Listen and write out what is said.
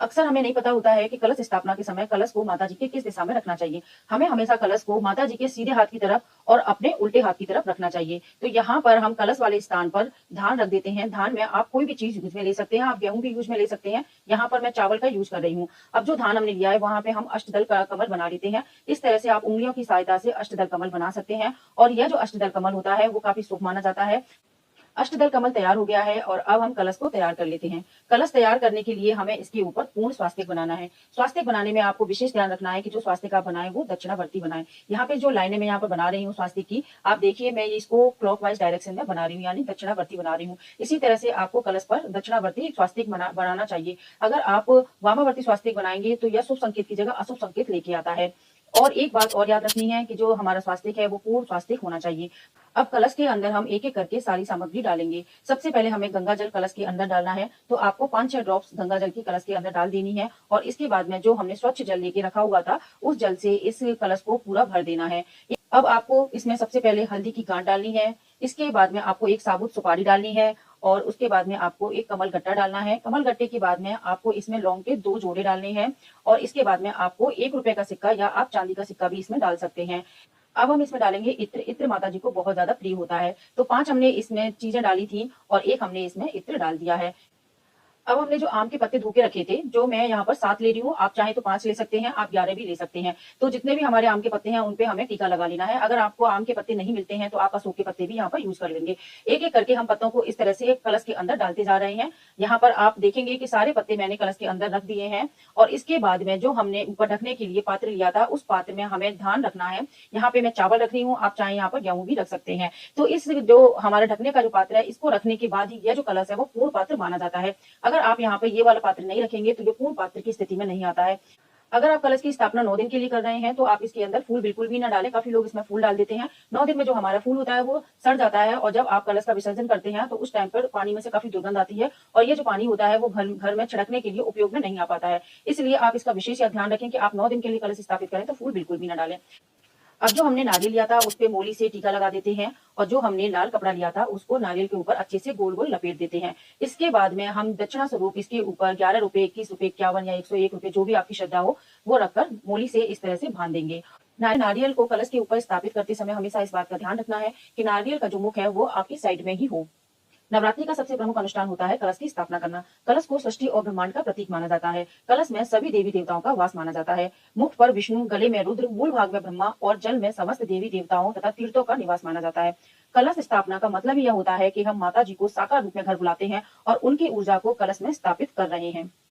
अक्सर हमें नहीं पता होता है कि कलश स्थापना के समय कलश को माता जी के किस दिशा में रखना चाहिए। हमें हमेशा कलश को माता जी के सीधे हाथ की तरफ और अपने उल्टे हाथ की तरफ रखना चाहिए। तो यहाँ पर हम कलश वाले स्थान पर धान रख देते हैं। धान में आप कोई भी चीज़ यूज़ में ले सकते हैं, आप गेहूँ भी यूज़ में ले सकते हैं। यहाँ पर मैं चावल का यूज़ कर रही हूँ। अब जो धान हमने लिया है वहाँ पे हम अष्टदल का कमल बना लेते हैं। इस तरह से आप उँगलियों की सहायता से अष्टदल कमल बना सकते हैं और यह जो अष्टदल कमल होता है वो काफ़ी शुभ माना जाता है। अष्टदल कमल तैयार हो गया है और अब हम कलश को तैयार कर लेते हैं। कलश तैयार करने के लिए हमें इसके ऊपर पूर्ण स्वास्तिक बनाना है। स्वास्तिक बनाने में आपको विशेष ध्यान रखना है कि जो स्वास्तिक आप बनाएं वो दक्षिणावर्ती बनाएं। यहाँ पे जो लाइनें मैं यहाँ पर बना रही हूँ स्वास्तिक की, आप देखिए मैं इसको क्लॉकवाइज डायरेक्शन में बना रही हूँ, यानी दक्षिणावर्ती बना रही हूँ। इसी तरह से आपको कलश पर दक्षिणावर्ती स्वास्तिक बनाना चाहिए। अगर आप वामावर्ती स्वास्तिक बनाएंगे तो यह शुभ संकेत की जगह अशुभ संकेत लेके आता है। और एक बात और याद रखनी है कि जो हमारा स्वास्तिक है वो पूर्ण स्वास्तिक होना चाहिए। अब कलश के अंदर हम एक-एक करके सारी सामग्री डालेंगे। सबसे पहले हमें गंगा जल कलश के अंदर डालना है, तो आपको 5-6 ड्रॉप्स गंगा जल की कलश के अंदर डाल देनी है और इसके बाद में जो हमने स्वच्छ जल लेके रखा हुआ था, उस जल से इस कलश को पूरा भर देना है। अब आपको इसमें सबसे पहले हल्दी की गांठ डालनी है, इसके बाद में आपको एक साबुत सुपारी डालनी है और उसके बाद में आपको एक कमल गट्टा डालना है। कमल गट्टे के बाद में आपको इसमें लौंग के 2 जोड़े डालने हैं और इसके बाद में आपको ₹1 का सिक्का या आप चांदी का सिक्का भी इसमें डाल सकते हैं। अब हम इसमें डालेंगे इत्र। इत्र माता जी को बहुत ज़्यादा प्रिय होता है। तो 5 हमने इसमें चीज़ें डाली थी और 1 हमने इसमें इत्र डाल दिया है। अब हमने जो आम के पत्ते धो के रखे थे, जो मैं यहाँ पर 7 ले रही हूँ, आप चाहें तो 5 ले सकते हैं, आप 11 भी ले सकते हैं। तो जितने भी हमारे आम के पत्ते हैं, उन पे हमें टीका लगा लेना है। अगर आपको आम के पत्ते नहीं मिलते हैं, तो आप अशोक के पत्ते भी यहाँ पर यूज़ कर लेंगे। एक-एक करके हम पत्तों को इस तरह से कलश के अंदर डालते जा रहे हैं। यहाँ पर आप देखेंगे कि सारे पत्ते मैंने कलश के अंदर रख दिए हैं और इसके बाद में जो हमने ऊपर ढकने के लिए पात्र लिया था, उस पात्र में हमें धान रखना है। यहाँ पे मैं चावल रख रही हूँ, आप चाहें यहाँ पर गेहूँ भी रख सकते हैं। तो इस जो हमारा ढकने का जो पात्र है, इसको रखने के बाद ही यह जो कलश है, वो पूर्ण पात्र माना जाता है। अगर आप यहाँ पे ये वाला पात्र नहीं रखेंगे तो ये पूर्ण पात्र की स्थिति में नहीं आता है। अगर आप कलश की स्थापना 9 दिन के लिए कर रहे हैं तो आप इसके अंदर फूल बिल्कुल भी ना डालें। काफ़ी लोग इसमें फूल डाल देते हैं। 9 दिन में जो हमारा फूल होता है वो सड़ जाता है और जब आप कलश का विसर्जन करते हैं तो उस टाइम पर पानी में से काफ़ी दुर्गंध आती है और ये जो पानी होता है वो घर घर में छिड़कने के लिए उपयोग में नहीं आ पाता है। इसलिए आप इसका विशेष ध्यान रखें कि आप 9 दिन के लिए कलश स्थापित करें तो फूल बिल्कुल भी ना डालें। अब जो हमने नारियल लिया था उस पे मोली से टीका लगा देते हैं और जो हमने लाल कपड़ा लिया था उसको नारियल के ऊपर अच्छे से गोल गोल लपेट देते हैं। इसके बाद में हम दक्षिणा स्वरूप इसके ऊपर ₹11, ₹21, ₹51 या ₹101 जो भी आपकी श्रद्धा हो वो रखकर मोली से इस तरह से बांध देंगे। नारियल को कलश के ऊपर स्थापित करते समय हमेशा इस बात का ध्यान रखना है कि नारियल का जो मुख है वो आपकी साइड में ही हो। नवरात्रि का सबसे प्रमुख अनुष्ठान होता है कलश की स्थापना करना। कलश को सृष्टि और ब्रह्मांड का प्रतीक माना जाता है। कलश में सभी देवी देवताओं का वास माना जाता है। मुख पर विष्णु, गले में रुद्र, मूल भाग में ब्रह्मा और जल में समस्त देवी देवताओं तथा तीर्थों का निवास माना जाता है। कलश स्थापना का मतलब ही यह होता है कि हम माता जी को साकार रूप में घर बुलाते हैं और उनकी ऊर्जा को कलश में स्थापित कर रहे हैं।